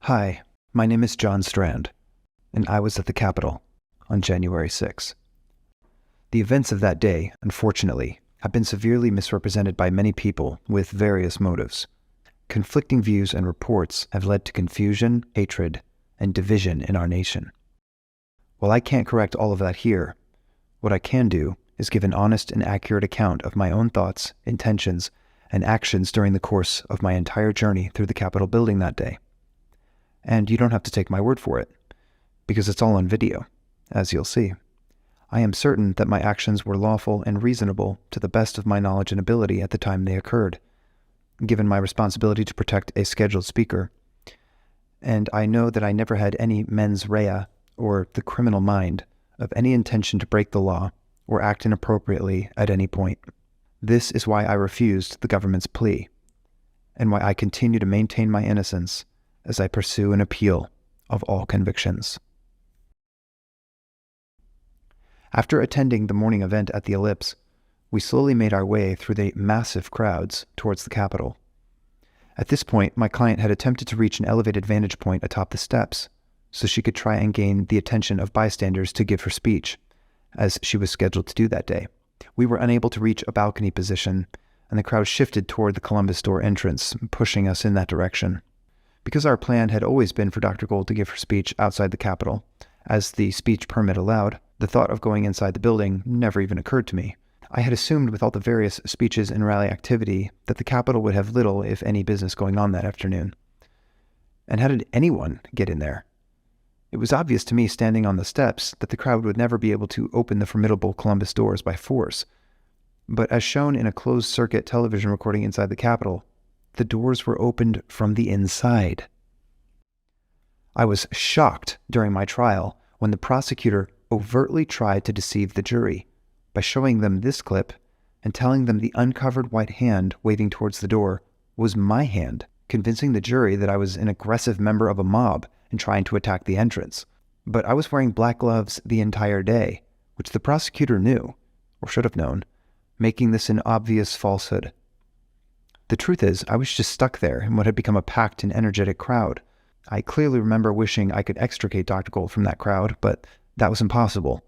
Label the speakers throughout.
Speaker 1: Hi, my name is John Strand, and I was at the Capitol on January 6. The events of that day, unfortunately, have been severely misrepresented by many people with various motives. Conflicting views and reports have led to confusion, hatred, and division in our nation. While I can't correct all of that here, what I can do is give an honest and accurate account of my own thoughts, intentions, and actions during the course of my entire journey through the Capitol building that day. And you don't have to take my word for it, because it's all on video, as you'll see. I am certain that my actions were lawful and reasonable to the best of my knowledge and ability at the time they occurred, given my responsibility to protect a scheduled speaker. And I know that I never had any mens rea, or the criminal mind, of any intention to break the law or act inappropriately at any point. This is why I refused the government's plea, and why I continue to maintain my innocence as I pursue an appeal of all convictions. After attending the morning event at the Ellipse, we slowly made our way through the massive crowds towards the Capitol. At this point, my client had attempted to reach an elevated vantage point atop the steps, so she could try and gain the attention of bystanders to give her speech, as she was scheduled to do that day. We were unable to reach a balcony position, and the crowd shifted toward the Columbus door entrance, pushing us in that direction. Because our plan had always been for Dr. Gold to give her speech outside the Capitol, as the speech permit allowed, the thought of going inside the building never even occurred to me. I had assumed with all the various speeches and rally activity that the Capitol would have little, if any, business going on that afternoon. And how did anyone get in there? It was obvious to me standing on the steps that the crowd would never be able to open the formidable Columbus doors by force. But as shown in a closed-circuit television recording inside the Capitol, the doors were opened from the inside. I was shocked during my trial when the prosecutor overtly tried to deceive the jury by showing them this clip and telling them the uncovered white hand waving towards the door was my hand, convincing the jury that I was an aggressive member of a mob and trying to attack the entrance. But I was wearing black gloves the entire day, which the prosecutor knew, or should have known, making this an obvious falsehood. The truth is, I was just stuck there in what had become a packed and energetic crowd. I clearly remember wishing I could extricate Dr. Gold from that crowd, but that was impossible.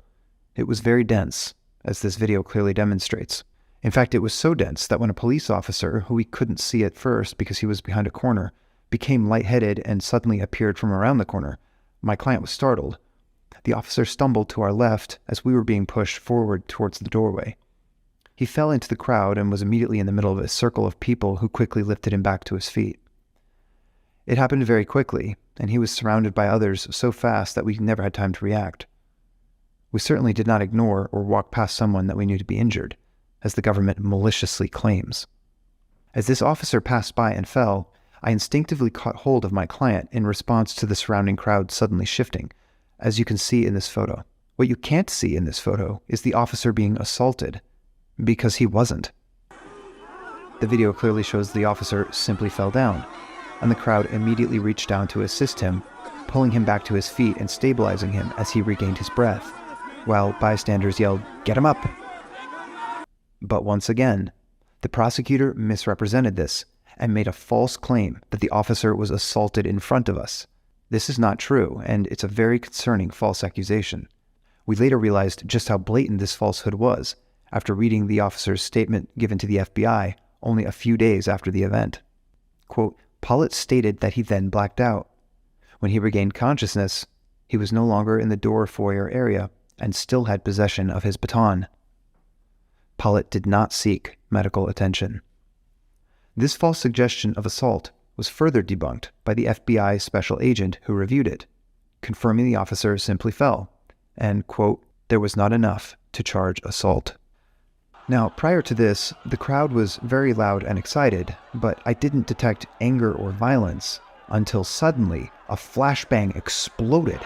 Speaker 1: It was very dense, as this video clearly demonstrates. In fact, it was so dense that when a police officer, who we couldn't see at first because he was behind a corner, became lightheaded and suddenly appeared from around the corner, my client was startled. The officer stumbled to our left as we were being pushed forward towards the doorway. He fell into the crowd and was immediately in the middle of a circle of people who quickly lifted him back to his feet. It happened very quickly, and he was surrounded by others so fast that we never had time to react. We certainly did not ignore or walk past someone that we knew to be injured, as the government maliciously claims. As this officer passed by and fell, I instinctively caught hold of my client in response to the surrounding crowd suddenly shifting, as you can see in this photo. What you can't see in this photo is the officer being assaulted, because he wasn't. The video clearly shows the officer simply fell down, and the crowd immediately reached down to assist him, pulling him back to his feet and stabilizing him as he regained his breath, while bystanders yelled, "Get him up!" But once again, the prosecutor misrepresented this and made a false claim that the officer was assaulted in front of us. This is not true, and it's a very concerning false accusation. We later realized just how blatant this falsehood was after reading the officer's statement given to the FBI only a few days after the event. Quote, Pollitt stated that he then blacked out. When he regained consciousness, he was no longer in the door foyer area and still had possession of his baton. Pollitt did not seek medical attention. This false suggestion of assault was further debunked by the FBI special agent who reviewed it, confirming the officer simply fell, and, quote, there was not enough to charge assault. Now, prior to this, the crowd was very loud and excited, but I didn't detect anger or violence until suddenly a flashbang exploded,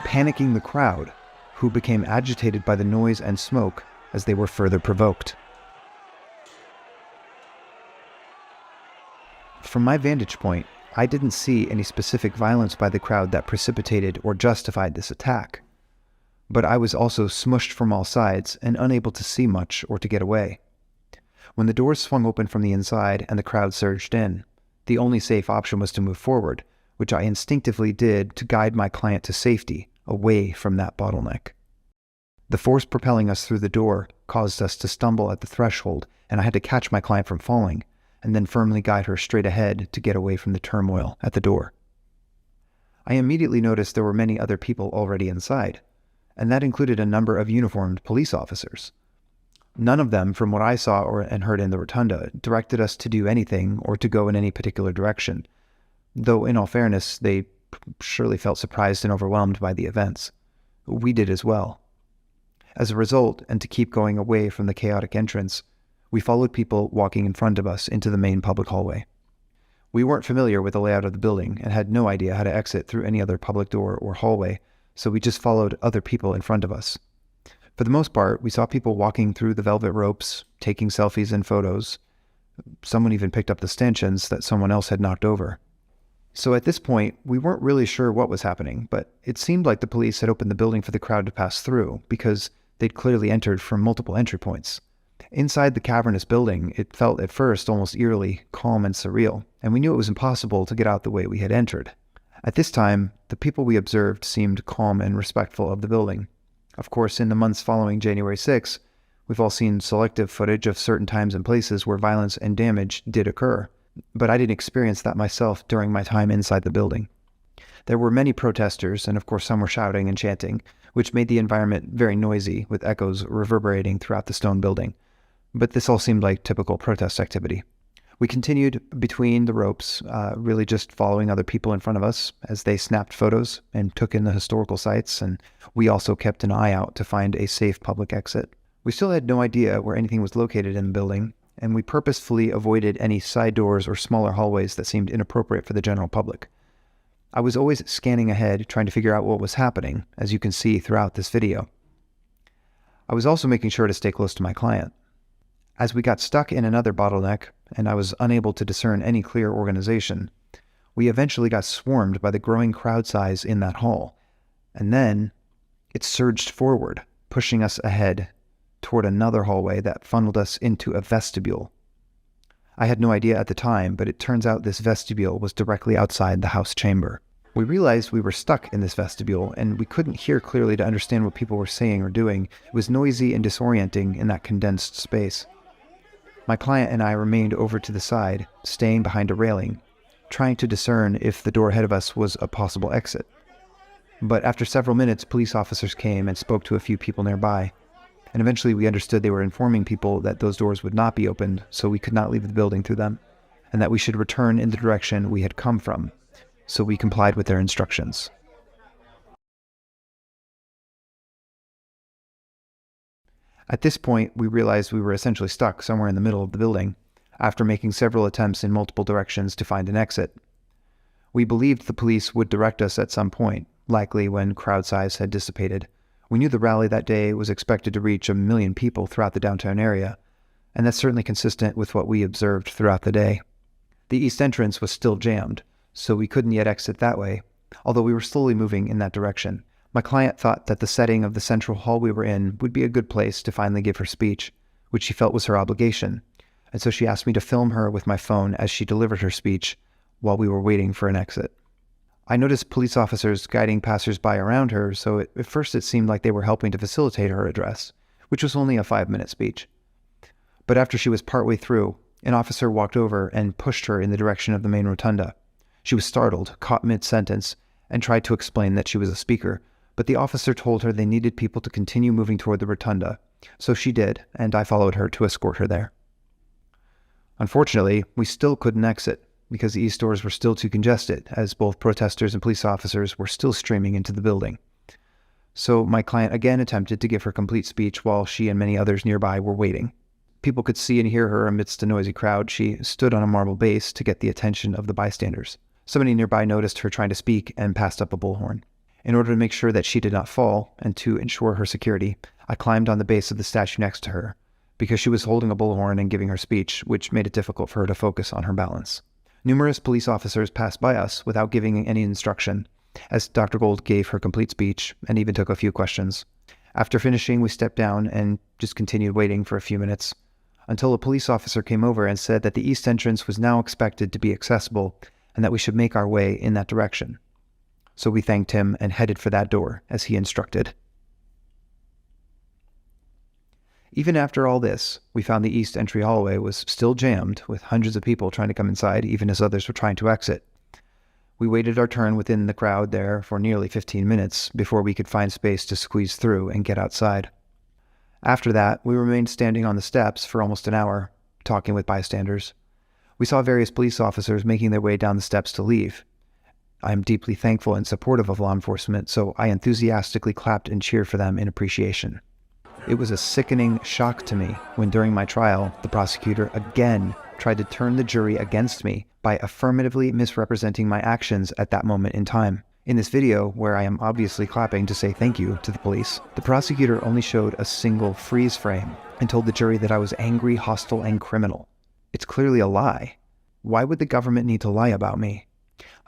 Speaker 1: panicking the crowd, who became agitated by the noise and smoke as they were further provoked. From my vantage point, I didn't see any specific violence by the crowd that precipitated or justified this attack. But I was also smushed from all sides and unable to see much or to get away. When the doors swung open from the inside and the crowd surged in, the only safe option was to move forward, which I instinctively did to guide my client to safety, away from that bottleneck. The force propelling us through the door caused us to stumble at the threshold, and I had to catch my client from falling, and then firmly guide her straight ahead to get away from the turmoil at the door. I immediately noticed there were many other people already inside, and that included a number of uniformed police officers. None of them, from what I saw and heard in the rotunda, directed us to do anything or to go in any particular direction, though in all fairness, they surely felt surprised and overwhelmed by the events. We did as well. As a result, and to keep going away from the chaotic entrance, we followed people walking in front of us into the main public hallway. We weren't familiar with the layout of the building and had no idea how to exit through any other public door or hallway, so we just followed other people in front of us. For the most part, we saw people walking through the velvet ropes, taking selfies and photos. Someone even picked up the stanchions that someone else had knocked over. So at this point, we weren't really sure what was happening, but it seemed like the police had opened the building for the crowd to pass through, because they'd clearly entered from multiple entry points. Inside the cavernous building, it felt at first almost eerily calm and surreal, and we knew it was impossible to get out the way we had entered. At this time, the people we observed seemed calm and respectful of the building. Of course, in the months following January 6, we've all seen selective footage of certain times and places where violence and damage did occur, but I didn't experience that myself during my time inside the building. There were many protesters, and of course some were shouting and chanting, which made the environment very noisy, with echoes reverberating throughout the stone building. But this all seemed like typical protest activity. We continued between the ropes, really just following other people in front of us as they snapped photos and took in the historical sites, and we also kept an eye out to find a safe public exit. We still had no idea where anything was located in the building, and we purposefully avoided any side doors or smaller hallways that seemed inappropriate for the general public. I was always scanning ahead, trying to figure out what was happening, as you can see throughout this video. I was also making sure to stay close to my client. As we got stuck in another bottleneck, and I was unable to discern any clear organization, we eventually got swarmed by the growing crowd size in that hall, and then it surged forward, pushing us ahead toward another hallway that funneled us into a vestibule. I had no idea at the time, but it turns out this vestibule was directly outside the house chamber. We realized we were stuck in this vestibule, and we couldn't hear clearly to understand what people were saying or doing. It was noisy and disorienting in that condensed space. My client and I remained over to the side, staying behind a railing, trying to discern if the door ahead of us was a possible exit. But after several minutes, police officers came and spoke to a few people nearby, and eventually we understood they were informing people that those doors would not be opened, so we could not leave the building through them, and that we should return in the direction we had come from, so we complied with their instructions. At this point, we realized we were essentially stuck somewhere in the middle of the building, after making several attempts in multiple directions to find an exit. We believed the police would direct us at some point, likely when crowd size had dissipated. We knew the rally that day was expected to reach 1 million people throughout the downtown area, and that's certainly consistent with what we observed throughout the day. The east entrance was still jammed, so we couldn't yet exit that way, although we were slowly moving in that direction. My client thought that the setting of the central hall we were in would be a good place to finally give her speech, which she felt was her obligation, and so she asked me to film her with my phone as she delivered her speech while we were waiting for an exit. I noticed police officers guiding passersby around her, so at first it seemed like they were helping to facilitate her address, which was only a 5-minute speech. But after she was partway through, an officer walked over and pushed her in the direction of the main rotunda. She was startled, caught mid-sentence, and tried to explain that she was a speaker, but the officer told her they needed people to continue moving toward the rotunda, so she did, and I followed her to escort her there. Unfortunately, we still couldn't exit, because the east doors were still too congested, as both protesters and police officers were still streaming into the building. So my client again attempted to give her complete speech while she and many others nearby were waiting. People could see and hear her amidst a noisy crowd. She stood on a marble base to get the attention of the bystanders. Somebody nearby noticed her trying to speak and passed up a bullhorn. In order to make sure that she did not fall, and to ensure her security, I climbed on the base of the statue next to her, because she was holding a bullhorn and giving her speech, which made it difficult for her to focus on her balance. Numerous police officers passed by us without giving any instruction, as Dr. Gold gave her complete speech and even took a few questions. After finishing, we stepped down and just continued waiting for a few minutes, until a police officer came over and said that the east entrance was now expected to be accessible, and that we should make our way in that direction. So we thanked him and headed for that door, as he instructed. Even after all this, we found the east entry hallway was still jammed, with hundreds of people trying to come inside, even as others were trying to exit. We waited our turn within the crowd there for nearly 15 minutes before we could find space to squeeze through and get outside. After that, we remained standing on the steps for almost an hour, talking with bystanders. We saw various police officers making their way down the steps to leave. I am deeply thankful and supportive of law enforcement, so I enthusiastically clapped and cheered for them in appreciation. It was a sickening shock to me when during my trial, the prosecutor again tried to turn the jury against me by affirmatively misrepresenting my actions at that moment in time. In this video, where I am obviously clapping to say thank you to the police, the prosecutor only showed a single freeze frame and told the jury that I was angry, hostile, and criminal. It's clearly a lie. Why would the government need to lie about me?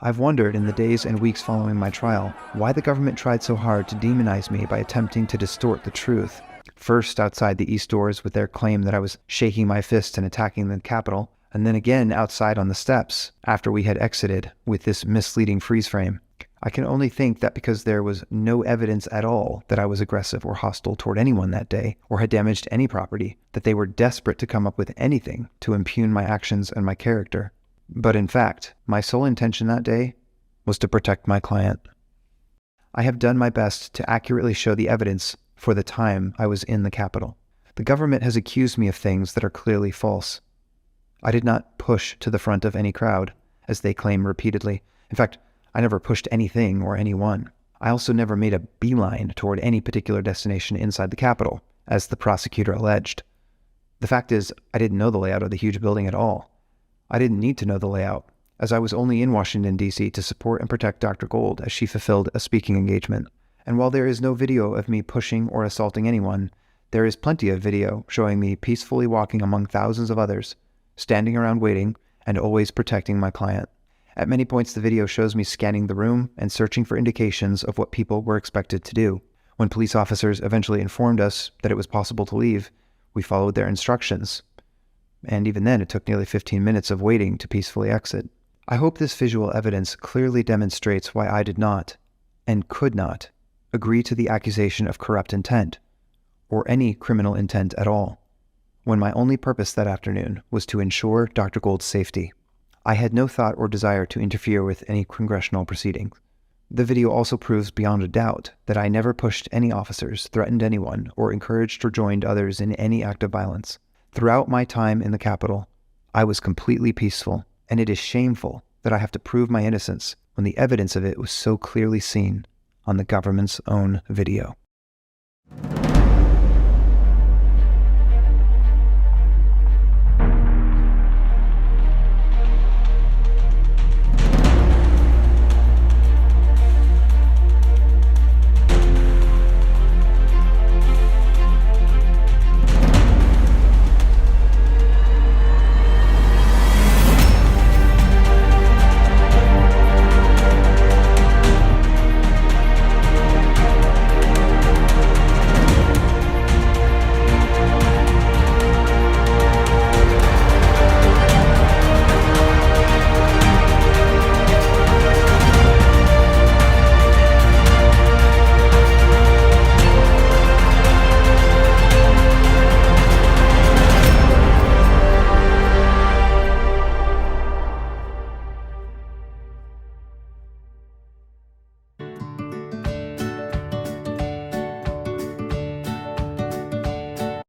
Speaker 1: I've wondered in the days and weeks following my trial why the government tried so hard to demonize me by attempting to distort the truth. First outside the east doors with their claim that I was shaking my fist and attacking the Capitol, and then again outside on the steps after we had exited with this misleading freeze frame. I can only think that because there was no evidence at all that I was aggressive or hostile toward anyone that day or had damaged any property, that they were desperate to come up with anything to impugn my actions and my character. But in fact, my sole intention that day was to protect my client. I have done my best to accurately show the evidence for the time I was in the Capitol. The government has accused me of things that are clearly false. I did not push to the front of any crowd, as they claim repeatedly. In fact, I never pushed anything or anyone. I also never made a beeline toward any particular destination inside the Capitol, as the prosecutor alleged. The fact is, I didn't know the layout of the huge building at all. I didn't need to know the layout, as I was only in Washington, D.C. to support and protect Dr. Gold as she fulfilled a speaking engagement. And while there is no video of me pushing or assaulting anyone, there is plenty of video showing me peacefully walking among thousands of others, standing around waiting, and always protecting my client. At many points, the video shows me scanning the room and searching for indications of what people were expected to do. When police officers eventually informed us that it was possible to leave, we followed their instructions. And even then, it took nearly 15 minutes of waiting to peacefully exit. I hope this visual evidence clearly demonstrates why I did not, and could not, agree to the accusation of corrupt intent, or any criminal intent at all, when my only purpose that afternoon was to ensure Dr. Gold's safety. I had no thought or desire to interfere with any congressional proceedings. The video also proves beyond a doubt that I never pushed any officers, threatened anyone, or encouraged or joined others in any act of violence. Throughout my time in the Capitol, I was completely peaceful, and it is shameful that I have to prove my innocence when the evidence of it was so clearly seen on the government's own video.